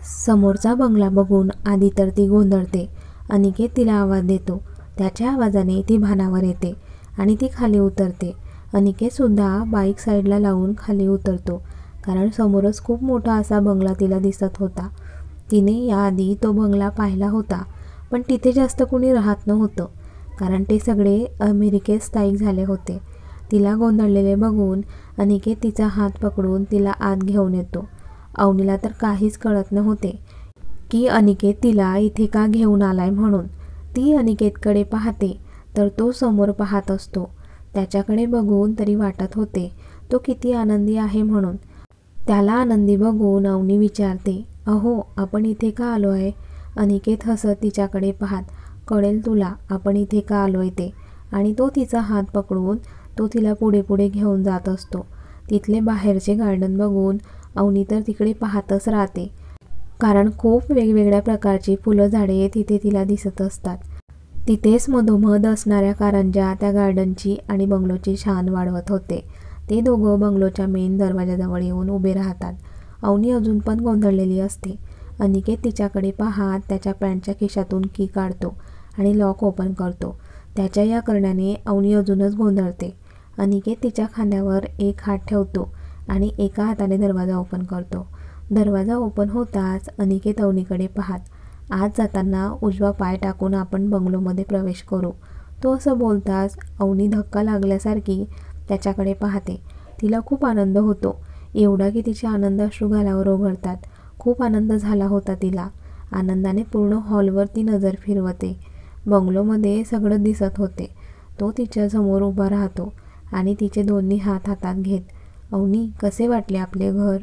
समोरचा बंगला बघून आधी तर ती गोंधळते. अनिकेत तिला आवाज देतो. त्याच्या आवाजाने ती भानावर येते आणि ती खाली उतरते. अनिकेतसुद्धा बाईक साईडला लावून खाली उतरतो, कारण समोरच खूप मोठा असा बंगला तिला दिसत होता. तिने याआधी तो बंगला पाहिला होता, पण तिथे जास्त कोणी राहत नव्हतं, कारण ते सगळे अमेरिकेत स्थायिक झाले होते. तिला गोंधळलेले बघून अनिकेत तिचा हात पकडून तिला आत घेऊन येतो. अवनीला तर काहीच कळत नव्हते की अनिकेत तिला इथे का घेऊन आलाय म्हणून. ती अनिकेतकडे पाहते तर तो समोर पाहत असतो. त्याच्याकडे बघून तरी वाटत होते तो किती आनंदी आहे म्हणून. त्याला आनंदी बघून अवनी विचारते, अहो, आपण इथे का आलो आहे? अनिकेत हसत तिच्याकडे पाहत, कळेल तुला आपण इथे का आलोय ते. आणि तो तिचा हात पकडून तो तिला पुढे पुढे घेऊन जात असतो. तिथले बाहेरचे गार्डन बघून अवनी तर तिकडे पाहतच राहते, कारण खूप वेगवेगळ्या प्रकारची फुलं झाडे तिथे तिला दिसत असतात. तिथेच मधोमध असणाऱ्या कारंज्या त्या गार्डनची आणि बंगलोची शान वाढवत होते. ते दोघं बंगलोच्या मेन दरवाजाजवळ येऊन उभे राहतात. अवनी अजून पण गोंधळलेली असते. अनिकेत तिच्याकडे पाहत त्याच्या पॅन्टच्या खिशातून की काढतो आणि लॉक ओपन करतो. त्याच्या या करण्याने अवनी अजूनच गोंधळते. अनिकेत तिच्या खांद्यावर एक हात ठेवतो आणि एका हाताने दरवाजा ओपन करतो. दरवाजा ओपन होताच अनिकेत अवनीकडे पाहत, आत जाताना उजवा पाय टाकून आपण बंगलोमध्ये प्रवेश करू. तो असं बोलताच अवनी धक्का लागल्यासारखी त्याच्याकडे पाहते. तिला खूप आनंद होतो, एवढा की तिचे आनंदाश्रू गालावर ओघळतात. खूप आनंद झाला होता तिला. आनंदाने पूर्ण हॉलवर ती नजर फिरवते. बंगलोमध्ये सगळं दिसत होते. तो तिच्यासमोर उभा राहतो आणि तिचे दोन्ही हात हातात घेत, अवनी, कसे वाटले आपले घर?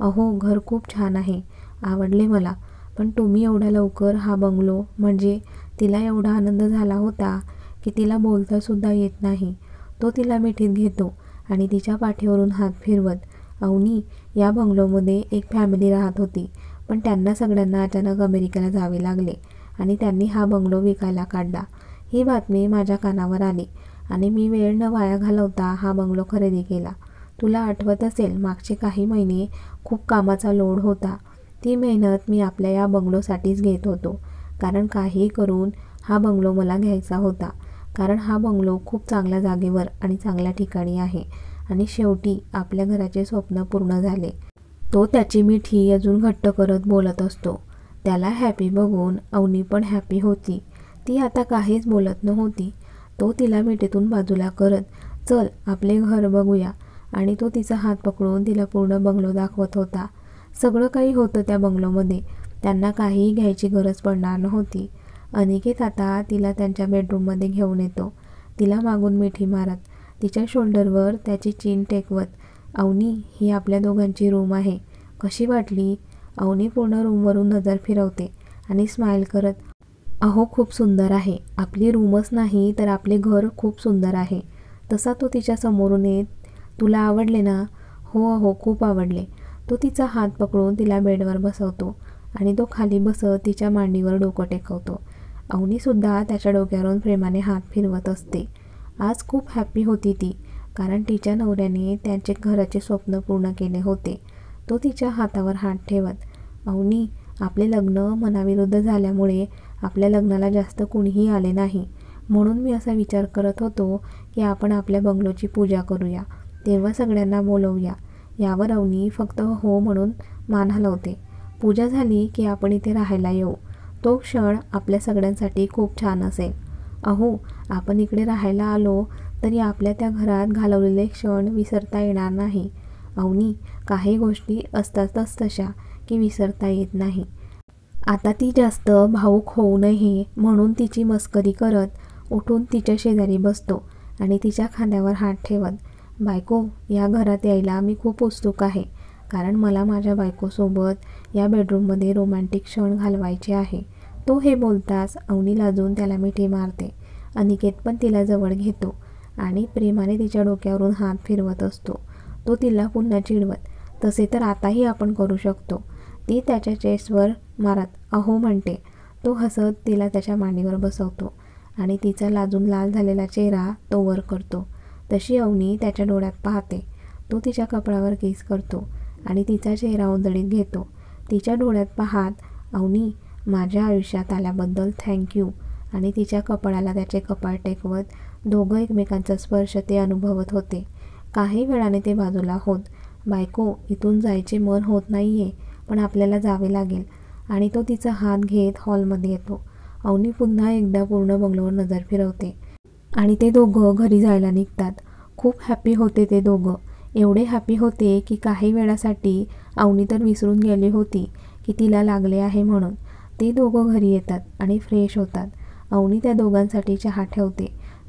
अहो, घर खूप छान आहे, आवडले मला. पण तुम्ही एवढ्या लवकर हा बंगलो, म्हणजे तिला एवढा आनंद झाला होता की तिला बोलतासुद्धा येत नाही. तो तिला मिठीत घेतो आणि तिच्या पाठीवरून हात फिरवत, अवनी, या बंगलोमध्ये एक फॅमिली राहत होती, पण त्यांना सगळ्यांना अचानक अमेरिकेला जावे लागले आणि त्यांनी हा बंगलो विकायला काढला. ही बातमी माझ्या कानावर आली आणि मी वेळ न वाया घालवता हा बंगलो खरेदी केला. तुला आठवत असेल, मागचे काही महिने खूप कामाचा लोड होता. ती मेहनत मी आपल्या या बंगलोसाठीच घेत होतो, कारण काहीही करून हा बंगलो मला घ्यायचा होता, कारण हा बंगलो खूप चांगल्या जागेवर आणि चांगल्या ठिकाणी आहे. आणि शेवटी आपल्या घराचे स्वप्न पूर्ण झाले. तो त्याची मिठी अजून घट्ट करत बोलत असतो. त्याला हॅपी बघून अवनी पण हॅपी होती. ती आता काहीच बोलत नव्हती. तो तिला मिठीतून बाजूला करत, चल आपले घर बघूया. आणि तो तिचा हात पकडून तिला पूर्ण बंगलो दाखवत होता. सगळं काही होतं त्या बंगलोमध्ये. त्यांना काहीही घ्यायची गरज पडणार नव्हती. अनिकेत आता तिला त्यांच्या बेडरूममध्ये घेऊन येतो. तिला मागून मिठी मारत, तिच्या शोल्डरवर त्याची चीन टेकवत, अवनी, ही आपल्या दोघांची रूम आहे, कशी वाटली? अवनी पूर्ण रूमवरून नजर फिरवते आणि स्माईल करत, अहो, खूप सुंदर आहे. आपली रूमच नाही तर आपले घर खूप सुंदर आहे. तसा तो तिच्या समोरून येत, तुला आवडले ना? हो अहो, खूप आवडले. तो तिचा हात पकडून तिला बेडवर बसवतो आणि तो खाली बसत तिच्या मांडीवर डोकं टेकवतो. अवनीसुद्धा त्याच्या डोक्यावरून प्रेमाने हात फिरवत असते. आज खूप हॅपी होती ती, कारण तिच्या नवऱ्याने त्यांचे घराचे स्वप्न पूर्ण केले होते. तो तिच्या हातावर हात ठेवत, अवनी, आपले लग्न मनाविरुद्ध झाल्यामुळे आपल्या लग्नाला जास्त कुणीही आले नाही, म्हणून मी असा विचार करत होतो की आपण आपल्या बंगलोची पूजा करूया, तेव्हा सगळ्यांना बोलवूया. यावर अवनी फक्त हो म्हणून मान हलवते. पूजा झाली की आपण इथे राहायला येऊ. तो क्षण आपल्या सगळ्यांसाठी खूप छान असेल. अहो, आपण इकडे राहायला आलो तरी आपल्या त्या घरात घालवलेले क्षण विसरता येणार नाही. अवनी, काही गोष्टी असतातच तशा की विसरता येत नाही. आता ती जास्त भावूक होऊ नये म्हणून तिची मस्करी करत उठून तिच्या शेजारी बसतो आणि तिच्या खांद्यावर हात ठेवत, बायको, या घरात यायला मी खूप उत्सुक आहे, कारण मला माझ्या बायकोसोबत या बेडरूममध्ये रोमॅन्टिक क्षण घालवायचे आहे. तो हे बोलताच अवनी लाजून त्याला मिठी मारते. अनिकेत पण तिला जवळ घेतो आणि प्रेमाने तिच्या डोक्यावरून हात फिरवत असतो. तो तिला पुन्हा चिडवत, तसे तर आताही आपण करू शकतो. ती त्याच्या चेस्टवर मारत अहो म्हणते. तो हसत तिला त्याच्या मांडीवर बसवतो आणि तिचा लाजून लाल झालेला चेहरा तो वर करतो. तशी अवनी त्याच्या डोळ्यात पाहते. तो तिच्या कपाळावर किस करतो आणि तिचा चेहरा उंजळीत घेतो. तिच्या डोळ्यात पाहत, अवनी माझ्या आयुष्यात आल्याबद्दल थँक्यू, आणि तिच्या कपाळाला त्याचे कपाळ टेकवत दोघं एकमेकांचा स्पर्श ते अनुभवत होते. काही वेळाने ते बाजूला होत, बायको इथून जायचे मन होत नाहीये, पण आपल्याला जावे लागेल, आणि तो तिचा हात घेत हॉलमध्ये येतो. अवनी पुन्हा एकदा पूर्ण बंगलोवर नजर फिरवते आणि ते दोघं घरी जायला निघतात. खूप हॅपी होते ते दोघं. एवढे हॅपी होते की काही वेळासाठी अवनी तर विसरून गेली होती की तिला लागले आहे म्हणून. ते दोघं घरी येतात आणि फ्रेश होतात. अवनी त्या दोघांसाठी चहा ठेवते.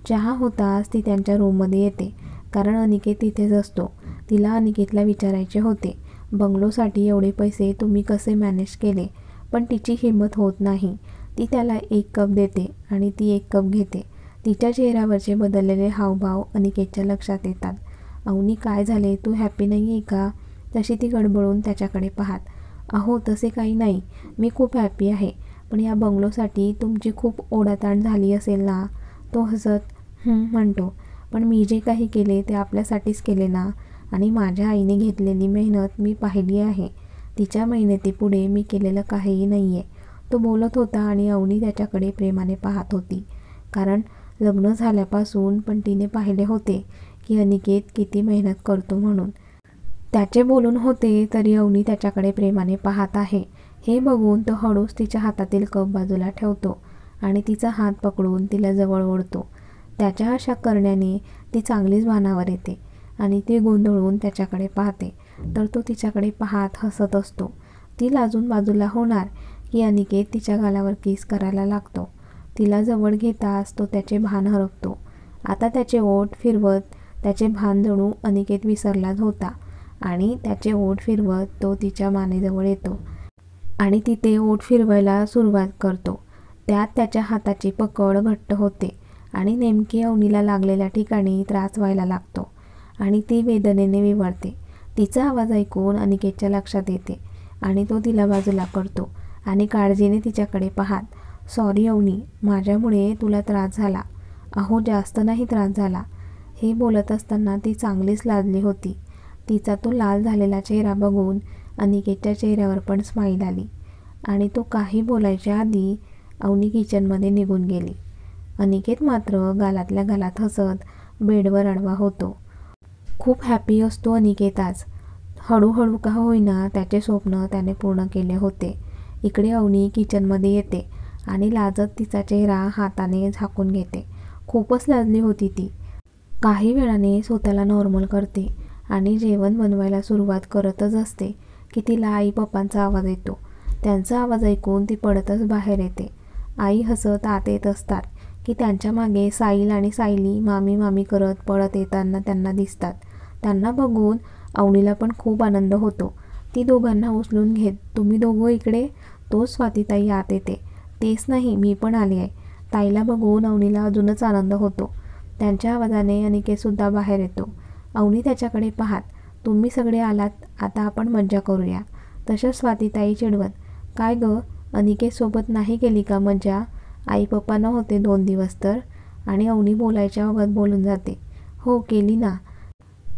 चहा होताच ती त्यांच्या रूममध्ये येते, कारण अनिकेत तिथेच असतो. तिला अनिकेतला विचारायचे होते, बंगलोसाठी एवढे पैसे तुम्ही कसे मॅनेज केले, पण तिची हिंमत होत नाही. ती त्याला 1 कप देते आणि ती 1 कप घेते. तिच्या चेहऱ्यावरचे बदललेले हावभाव अनिकेतच्या लक्षात येतात. अवनी काय झाले, तू हॅपी नाही आहे का? तशी ती गडबडून त्याच्याकडे पाहत. अहो तसे काही नाही, मी खूप हॅपी आहे, पण या बंगलोसाठी तुमची खूप ओढाताण झाली असेल ना? तो हसत म्हणतो, पण मी जे काही केले ते आपल्यासाठीच केले ना, आणि माझ्या आईने घेतलेली मेहनत मी पाहिली आहे. तिच्या मेहनतीपुढे मी केलेलं काहीही नाही आहे. तो बोलत होता आणि अवनी त्याच्याकडे प्रेमाने पाहत होती, कारण लग्न झाल्यापासून पण तिने पाहिले होते की अनिकेत किती मेहनत करतो म्हणून. त्याचे बोलून होते तरी अवनी त्याच्याकडे प्रेमाने पाहत आहे हे बघून तो हळूच तिच्या हातातील कप बाजूला ठेवतो आणि तिचा हात पकडून तिला जवळ ओढतो. त्याच्या अशा करण्याने ती चांगलीच भानावर येते आणि ती गोंधळून त्याच्याकडे पाहते, तर तो तिच्याकडे पाहत हसत असतो. ती लाजून बाजूला होणार की अनिकेत तिच्या गालावर किस करायला लागतो. तिला जवळ घेताच तो त्याचे भान हरपतो. आता त्याचे ओठ फिरवत त्याचे भान जणू अनिकेत विसरलाच होता, आणि त्याचे ओठ फिरवत तो तिच्या मानेजवळ येतो आणि तिथे ओठ फिरवायला सुरुवात करतो. त्यात त्याच्या हाताची पकड घट्ट होते आणि नेमकी अवनीला लागलेल्या ठिकाणी त्रास व्हायला लागतो आणि ती वेदनेने विव्हळते. तिचा आवाज ऐकून अनिकेतच्या लक्षात येते आणि तो तिला बाजूला करतो आणि काळजीने तिच्याकडे पाहत, सॉरी अवनी, माझ्यामुळे तुला त्रास झाला. अहो जास्त नाही त्रास झाला. हे बोलत असताना ती चांगलीच लाजली होती. तिचा तो लाल झालेला चेहरा बघून अनिकेतच्या चेहऱ्यावर पण स्माईल आली आणि तो काही बोलायच्या आधी अवनी किचनमध्ये निघून गेली. अनिकेत मात्र गालातल्या गालात हसत बेडवर आडवा होतो. खूप हॅपी असतो अनिकेत आज. हळूहळू का होईना त्याचे स्वप्न त्याने पूर्ण केले होते. इकडे अवनी किचनमध्ये येते आणि लाजत तिचा चेहरा हाताने झाकून घेते. खूपच लाजली होती ती. काही वेळाने स्वतःला नॉर्मल करते आणि जेवण बनवायला सुरुवात करतच असते की तिला आई पप्पांचा आवाज येतो. त्यांचा आवाज ऐकून ती पडतच बाहेर येते. आई हसत आत येत असतात की त्यांच्या मागे साईल आणि सायली मामी मामी करत पळत येताना त्यांना दिसतात. त्यांना बघून अवनीला पण खूप आनंद होतो. ती दोघांना उचलून घेत, तुम्ही दोघं इकडे? तोच स्वातीताई आत येते. तेच नाही, मी पण आली आहे. ताईला बघून अवनीला अजूनच आनंद होतो. त्यांच्या आवाजाने अनिकेतसुद्धा बाहेर येतो. अवनी त्याच्याकडे पाहत, तुम्ही सगळे आलात, आता आपण मज्जा करूया. तसंच स्वातीताई चिडवत, काय गं, अनिकेतसोबत नाही केली का मज्जा? आई पप्पा नव्हते 2 दिवस तर? आणि अवनी बोलायच्या ओघात बोलून जाते, हो केली ना.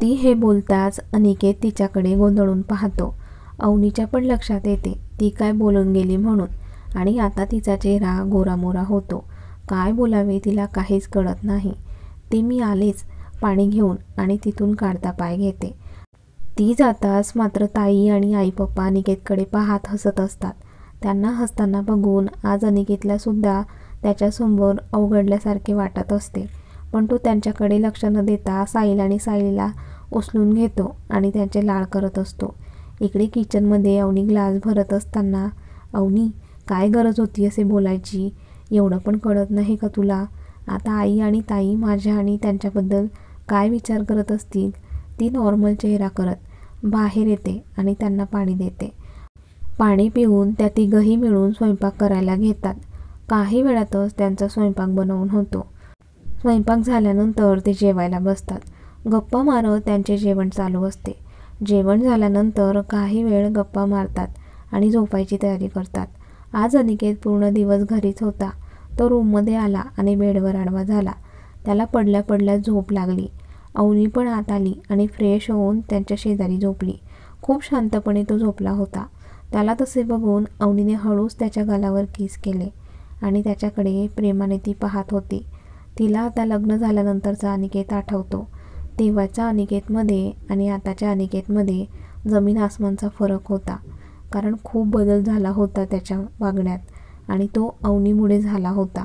ती हे बोलताच अनिकेत तिच्याकडे गोंधळून पाहतो. अवनीच्या पण लक्षात येते ती काय बोलून गेली म्हणून, आणि आता तिचा चेहरा गोरामोरा होतो. काय बोलावे तिला काहीच कळत नाही. ते मी आलेच पाणी घेऊन, आणि तिथून काढता पाय घेते. ती जाताच मात्र ताई आणि आई पप्पा अनिकेतकडे पाहत हसत असतात. त्यांना हसताना बघून आज अनिकेतला सुद्धा त्याच्यासमोर अवघडल्यासारखे वाटत असते, पण तो त्यांच्याकडे लक्ष न देता साईल आणि सायलीला उचलून घेतो आणि त्यांचे लाड करत असतो. इकडे किचनमध्ये अवनी ग्लास भरत असताना, अवनी काय गरज होती असे बोलायची? एवढं पण कळत नाही का तुला? आता आई आणि ताई माझ्या आणि त्यांच्याबद्दल काय विचार करत असतील? ती नॉर्मल चेहरा करत बाहेर येते आणि त्यांना पाणी देते. पाणी पिऊन त्या तिघंही मिळून स्वयंपाक करायला घेतात. काही वेळातच त्यांचा स्वयंपाक बनवून होतो. स्वयंपाक झाल्यानंतर ते जेवायला बसतात. गप्पा मारत त्यांचे जेवण चालू असते. जेवण झाल्यानंतर काही वेळ गप्पा मारतात आणि झोपायची तयारी करतात. आज अनिकेत पूर्ण दिवस घरीच होता. तो रूममध्ये आला आणि बेडवर आडवा झाला. त्याला पडल्या पडल्या झोप लागली. अवनी पण आत आली आणि फ्रेश होऊन त्यांच्या शेजारी झोपली. खूप शांतपणे तो झोपला होता. त्याला तसे बघून अवनीने हळूच त्याच्या गालावर किस केले आणि त्याच्याकडे प्रेमाने ती पाहत होती. तिला आता लग्न झाल्यानंतरचा अनिकेत आठवतो. तेव्हाच्या अनिकेतमध्ये आणि आताच्या अनिकेतमध्ये जमीन आसमानचा फरक होता. कारण खूप बदल झाला होता त्याच्या वागण्यात आणि तो अवनीमुळे झाला होता.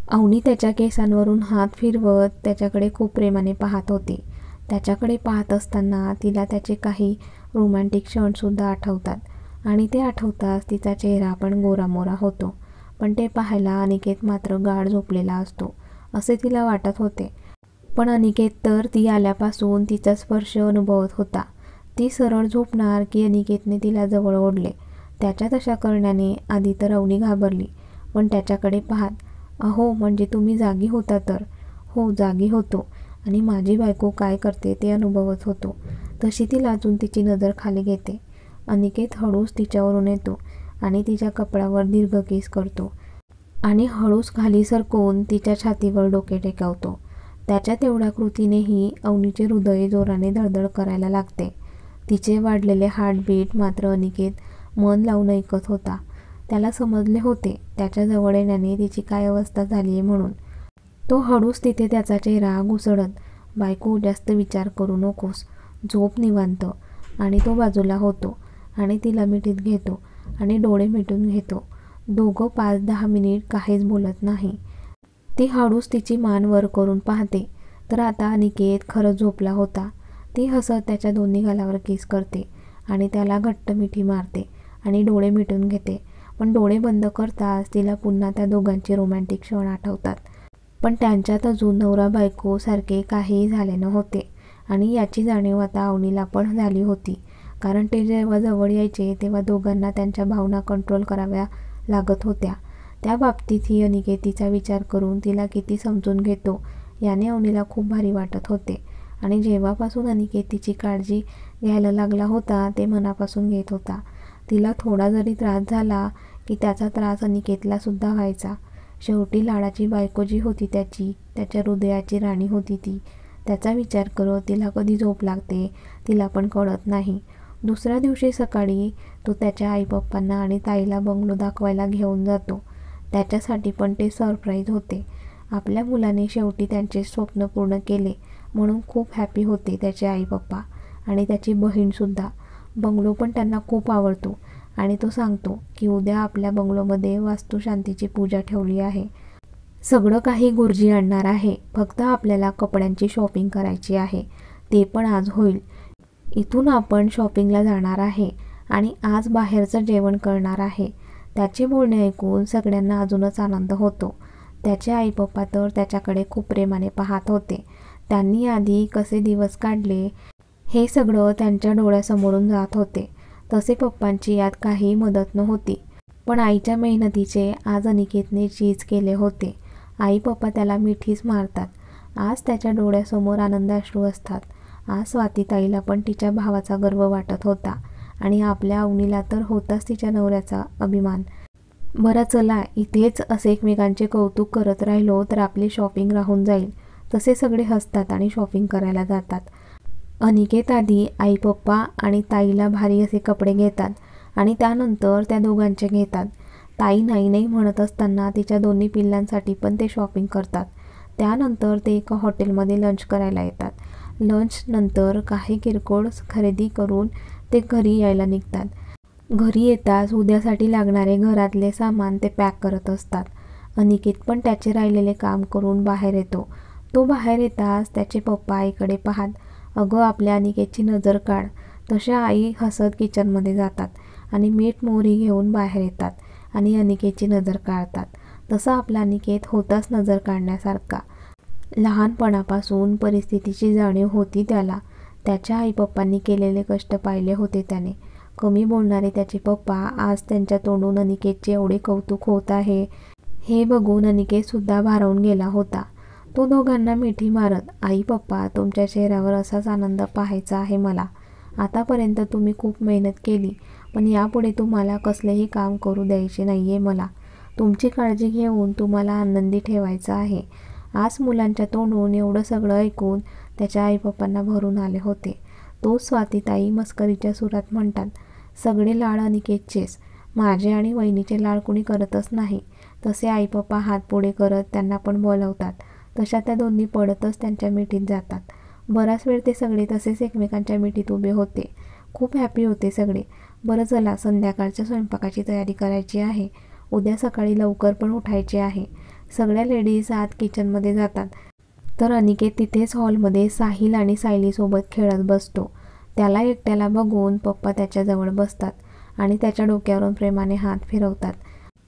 अवनी त्याच्या केसांवरून हात फिरवत त्याच्याकडे खूप प्रेमाने पाहत होती. त्याच्याकडे पाहत असताना तिला त्याचे काही रोमॅन्टिक क्षणसुद्धा आठवतात आणि ते आठवताच तिचा चेहरा पण गोरामोरा होतो. पण ते पाहायला अनिकेत मात्र गाढ झोपलेला असतो असे तिला वाटत होते. पण अनिकेत तर ती आल्यापासून तिचा स्पर्श अनुभवत होता. ती सरळ झोपणार की अनिकेतने तिला जवळ ओढले. त्याच्या तशा करण्याने आधी तर अवनी घाबरली, पण त्याच्याकडे पाहत, अहो म्हणजे तुम्ही जागी होता तर? हो जागी होतो आणि माझी बायको काय करते ते अनुभवत होतो. तशी ती लाजून तिची नजर खाली घेते. अनिकेत हळूच तिच्यावरून येतो आणि तिच्या कपड्यावर दीर्घ किस करतो आणि हळूच खाली सरकवून तिच्या छातीवर डोके टेकवतो. त्याच्या तेवढ्या कृतीनेही अवनीचे हृदय जोराने धडधड करायला लागते. तिचे वाढलेले हार्टबीट मात्र अनिकेत मन लावून ऐकत होता. त्याला समजले होते त्याच्या जवळ येण्याने तिची काय अवस्था झाली आहे म्हणून. तो हळूच तिथे त्याचा चेहरा घुसळत, बायको जास्त विचार करू नकोस, झोप निवांत. आणि तो बाजूला होतो आणि तिला मिठीत घेतो आणि डोळे मिटून घेतो. दोघं 5-10 मिनिट काहीच बोलत नाही. ती हळूच तिची मान वर करून पाहते तर आता अनिकेत खरंच झोपला होता. ती हसत त्याच्या दोन्ही गालावर किस करते आणि त्याला घट्ट मिठी मारते आणि डोळे मिटून घेते. पण डोळे बंद करताच तिला पुन्हा त्या दोघांचे रोमॅन्टिक क्षण आठवतात. पण त्यांच्यात अजून नवरा बायको सारखे काहीही झाले नव्हते आणि याची जाणीव आता अवनीला पण झाली होती. कारण ते जेव्हा जवळ यायचे तेव्हा दोघांना त्यांच्या भावना कंट्रोल कराव्या लागत होत्या. त्या बाबतीत ही अनिकेत तिचा विचार करून तिला किती समजून घेतो याने अवनीला खूप भारी वाटत होते. आणि जेव्हापासून अनिकेत तिची काळजी घ्यायला लागला होता ते मनापासून घेत होता. तिला थोडा जरी त्रास झाला की त्याचा त्रास अनिकेतला सुद्धा व्हायचा. शेवटी लाडाची बायको जी होती त्याच्या हृदयाची राणी होती ती. त्याचा विचार करत तिला कधी झोप लागते तिला पण कळत नाही. दुसऱ्या दिवशी सकाळी तो त्याच्या आईपप्पांना आणि ताईला बंगलो दाखवायला घेऊन जातो. त्याच्यासाठी पण ते सरप्राईज होते. आपल्या मुलाने शेवटी त्यांचे स्वप्न पूर्ण केले म्हणून खूप हॅपी होते त्याचे आईपप्पा आणि त्याची बहीणसुद्धा. बंगलो पण त्यांना खूप आवडतो आणि तो सांगतो की उद्या आपल्या बंगलोमध्ये वास्तुशांतीची पूजा ठेवली आहे. सगळं काही गुरुजी आणणार आहे, फक्त आपल्याला कपड्यांची शॉपिंग करायची आहे. ते पण आज होईल. इथून आपण शॉपिंगला जाणार आहे आणि आज बाहेरचं जेवण करणार आहे. त्याचे बोलणे ऐकून सगळ्यांना अजूनच आनंद होतो. त्याचे आईपप्पा तर त्याच्याकडे खूप प्रेमाने पाहत होते. त्यांनी आधी कसे दिवस काढले हे सगळं त्यांच्या डोळ्यासमोरून जात होते. तसे पप्पांची यात काही मदत नव्हती. पण आईच्या मेहनतीचे आज अनिकेतने चीज केले होते. आई पप्पा त्याला मिठीच मारतात. आज त्याच्या डोळ्यासमोर आनंदाश्रू असतात. आज स्वातीताईला पण तिच्या भावाचा गर्व वाटत होता आणि आपल्या अवनीला तर होताच तिच्या नवऱ्याचा अभिमान. बरं चला इथेच असे एकमेकांचे कौतुक करत राहिलो तर आपली शॉपिंग राहून जाईल. तसे सगळे हसतात आणि शॉपिंग करायला जातात. अनिकेत आधी आई पप्पा आणि ताईला भारी असे कपडे घेतात आणि त्यानंतर त्या दोघांचे घेतात. ताई नाही नाही म्हणत असताना तिच्या दोन्ही पिल्लांसाठी पण ते शॉपिंग करतात. त्यानंतर ते एका हॉटेलमध्ये लंच करायला येतात. लंच नंतर काही किरकोळ खरेदी करून ते घरी यायला निघतात. घरी येताच उद्यासाठी लागणारे घरातले सामान ते पॅक करत असतात. अनिकेत पण त्याचे राहिलेले काम करून बाहेर येतो. तो बाहेर येताच त्याचे पप्पा आईकडे पाहत, अगं आपल्या अनिकेतची नजर काढ. तशा आई हसत किचनमध्ये जातात आणि मीठ मोहरी घेऊन बाहेर येतात आणि अनिकेतची नजर काढतात. तसा आपला अनिकेत होताच नजर काढण्यासारखा. लहानपणापासून परिस्थितीची जाणीव होती त्याला. त्याच्या आईपप्पांनी केलेले कष्ट पाहिले होते त्याने. कमी बोलणारे त्याचे पप्पा आज त्यांच्या तोंडून अनिकेतचे एवढे कौतुक होत आहे हे बघून अनिकेतसुद्धा भारावून गेला होता. तो दोघांना मिठी मारत, आई पप्पा तुमच्या चेहऱ्यावर असाच आनंद पाहायचा आहे मला. आतापर्यंत तुम्ही खूप मेहनत केली पण यापुढे तुम्हाला कसलेही काम करू द्यायचे नाही आहे मला. तुमची काळजी घेऊन तुम्हाला आनंदी ठेवायचं आहे. आज मुलांच्या तोंडून एवढं सगळं ऐकून त्याच्या आईपप्पांना भरून आले होते. तो स्वातीताई मस्करीच्या सुरात म्हणतात, सगळे लाड अनिकेतचेच. माझे आणि वहिनीचे लाड कुणी करतच नाही. तसे आई पप्पा हात पुढे करत त्यांना पण बोलवतात. तशा त्या दोन्ही पडतच त्यांच्या मिठीत जातात. बराच वेळ ते सगळे तसेच एकमेकांच्या मिठीत उभे होते. खूप हॅपी होते सगळे. बरं चला, संध्याकाळच्या स्वयंपाकाची तयारी करायची आहे. उद्या सकाळी लवकर पण उठायचे आहे. सगळ्या लेडीज आत किचनमध्ये जातात. तर अनिकेत तिथेच हॉलमध्ये साहिल आणि सायलीसोबत खेळत बसतो. त्याला एकट्याला बघून पप्पा त्याच्याजवळ बसतात आणि त्याच्या डोक्यावरून प्रेमाने हात फिरवतात.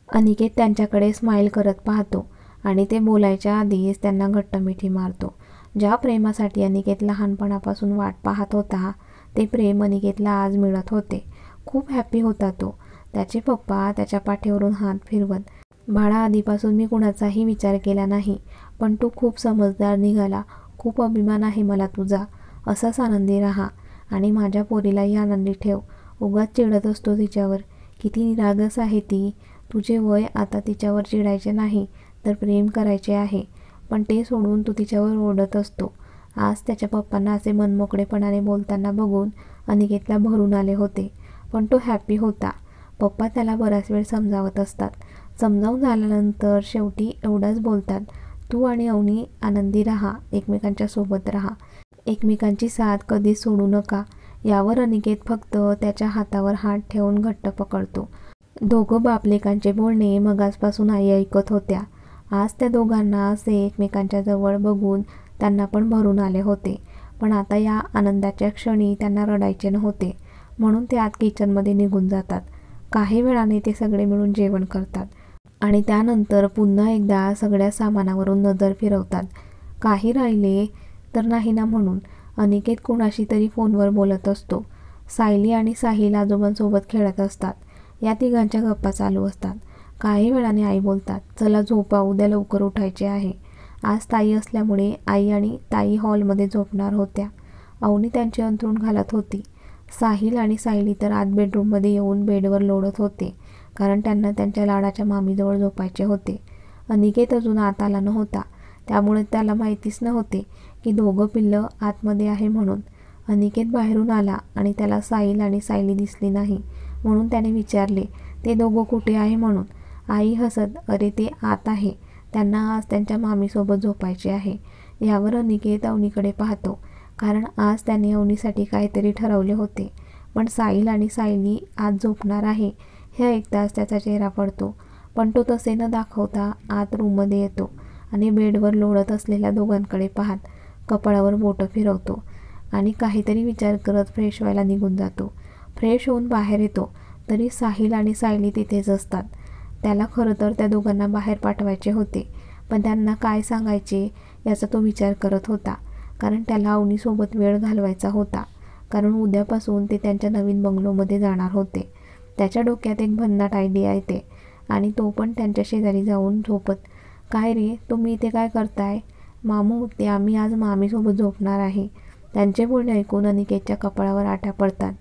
अनिकेत त्यांच्याकडे स्माईल करत पाहतो आणि ते बोलायच्या आधीच त्यांना घट्ट मिठी मारतो. ज्या प्रेमासाठी अनिकेत लहानपणापासून वाट पाहत होता, ते प्रेम अनिकेतला आज मिळत होते. खूप हॅपी होता तो. त्याचे पप्पा त्याच्या पाठीवरून हात फिरवत, बाळा, आधीपासून मी कुणाचाही विचार केला नाही, पण तू खूप समजदार निघाला. खूप अभिमान आहे मला तुझा. असाच आनंदी राहा आणि माझ्या पोरीलाही आनंदी ठेव. उगाच चिडत असतो तिच्यावर. किती निरागस आहे ती. तुझे वय आता तिच्यावर चिडायचे नाही तर प्रेम करायचे आहे, पण ते सोडून तू तिच्यावर ओरडत असतो. आज त्याच्या पप्पांना असे मनमोकळेपणाने बोलताना बघून अनिकेतला भरून आले होते, पण तो हॅपी होता. पप्पा त्याला बराच वेळ समजावत असतात. समजावून झाल्यानंतर शेवटी एवढाच बोलतात, तू आणि अवनी आनंदी राहा, एकमेकांच्या सोबत राहा, एकमेकांची साथ कधीच सोडू नका. यावर अनिकेत फक्त त्याच्या हातावर हात ठेवून घट्ट पकडतो. दोघं बापलेकांचे बोलणे मगासपासून आई ऐकत होत्या. आज त्या दोघांना असे एकमेकांच्या जवळ बघून त्यांना पण भरून आले होते. पण आता या आनंदाच्या क्षणी त्यांना रडायचे नव्हते, म्हणून ते आत किचनमध्ये निघून जातात. काही वेळाने ते सगळे मिळून जेवण करतात आणि त्यानंतर पुन्हा एकदा सगळ्या सामानावरून नजर फिरवतात. काही राहिले तर नाही ना म्हणून. अनिकेत कुणाशी तरी फोनवर बोलत असतो. सायली आणि साहिल आजोबांसोबत खेळत असतात. या तिघांच्या गप्पा चालू असतात. काही वेळाने आई बोलतात, चला झोपा, उद्या लवकर उठायचे आहे. आज ताई असल्यामुळे आई आणि ताई हॉलमध्ये झोपणार होत्या. अवनी त्यांचे अंथरूण घालत होती. साहिल आणि सायली तर आत बेडरूममध्ये येऊन बेडवर लोळत होते, कारण त्यांना त्यांच्या लाडाच्या मामीजवळ झोपायचे होते. अनिकेत अजून आत आला नव्हता, त्यामुळे त्याला माहितीच नव्हते की दोघं पिल्लं आतमध्ये आहे म्हणून. अनिकेत बाहेरून आला आणि त्याला साहिल आणि सायली दिसली नाही, म्हणून त्याने विचारले, ते दोघं कुठे आहे म्हणून. आई हसत, अरे ते आत आहे, त्यांना आज त्यांच्या मामीसोबत झोपायचे आहे. यावर अनिकेत अवनीकडे पाहतो, कारण आज त्याने अवनीसाठी काहीतरी ठरवले होते. पण साहिल आणि सायली आज झोपणार आहे हे ऐकताच त्याचा चेहरा पडतो. पण तो तसे न दाखवता आत रूममध्ये येतो आणि बेडवर लोळत असलेल्या दोघांकडे पाहत कपाळावर बोटं फिरवतो आणि काहीतरी विचार करत फ्रेश व्हायला निघून जातो. फ्रेश होऊन बाहेर येतो तरी साहिल आणि सायली तिथेच असतात. त्याला खरं तर त्या दोघांना बाहेर पाठवायचे होते, पण त्यांना काय सांगायचे याचा तो विचार करत होता, कारण त्याला अवनीसोबत वेळ घालवायचा होता, कारण उद्यापासून ते त्यांच्या नवीन बंगलोमध्ये जाणार होते. त्याच्या डोक्यात एक भन्नाट आयडिया येते आणि तो पण त्यांच्या शेजारी जाऊन झोपत, काय रे, तुम्ही इथे काय करताय? मामू, ते आम्ही आज मामीसोबत झोपणार आहे. त्यांचे बोलणे ऐकून अनिकेतच्या कपाळावर आठ्या पडतात.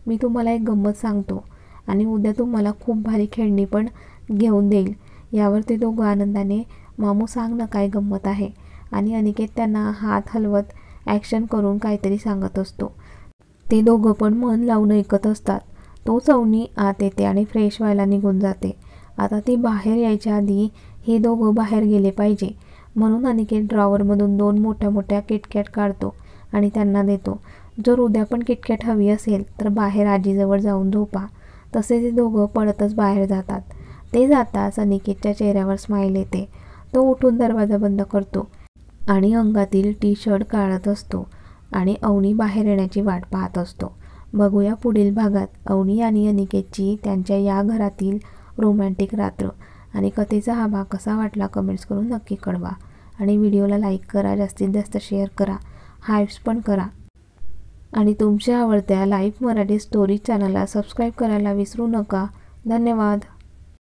मी तुम्हाला एक गंमत सांगतो आणि उद्या तुम्हाला खूप भारी खेळणी पण घेऊन देईल. यावर ते दोघं आनंदाने, मामू सांग ना काय गंमत आहे. आणि अनिकेत त्यांना हात हलवत ॲक्शन करून काहीतरी सांगत असतो. ते दोघं पण मन लावून ऐकत असतात. तोच अवनी आत येते आणि फ्रेश व्हायला निघून जाते. आता ती बाहेर यायच्या आधी हे दोघं बाहेर गेले पाहिजे, म्हणून अनिकेत ड्रॉवरमधून 2 मोठ्या मोठ्या किटकॅट काढतो आणि त्यांना देतो. जर उद्या पण किटकॅट हवी असेल तर बाहेर आजीजवळ जाऊन झोपा. तसे ते दोघं पळतच बाहेर जातात. ते जाताच अनिकेतच्या चेहऱ्यावर स्माईल येते. तो उठून दरवाजा बंद करतो आणि अंगातील टी-शर्ट काढत असतो आणि अवनी बाहेर येण्याची वाट पाहत असतो. बघूया पुढील भागात अवनी आणि अनिकेतची त्यांच्या या घरातील रोमॅन्टिक रात्र. आणि कथेचा हा भाग कसा वाटला कमेंट्स करून नक्की कळवा. आणि व्हिडिओला लाईक करा, जास्तीत जास्त शेअर करा, हाईप्स पण करा. आणि तुमच्या आवडत्या लाईफ मराठी स्टोरी चॅनलला सबस्क्राईब करायला विसरू नका. धन्यवाद.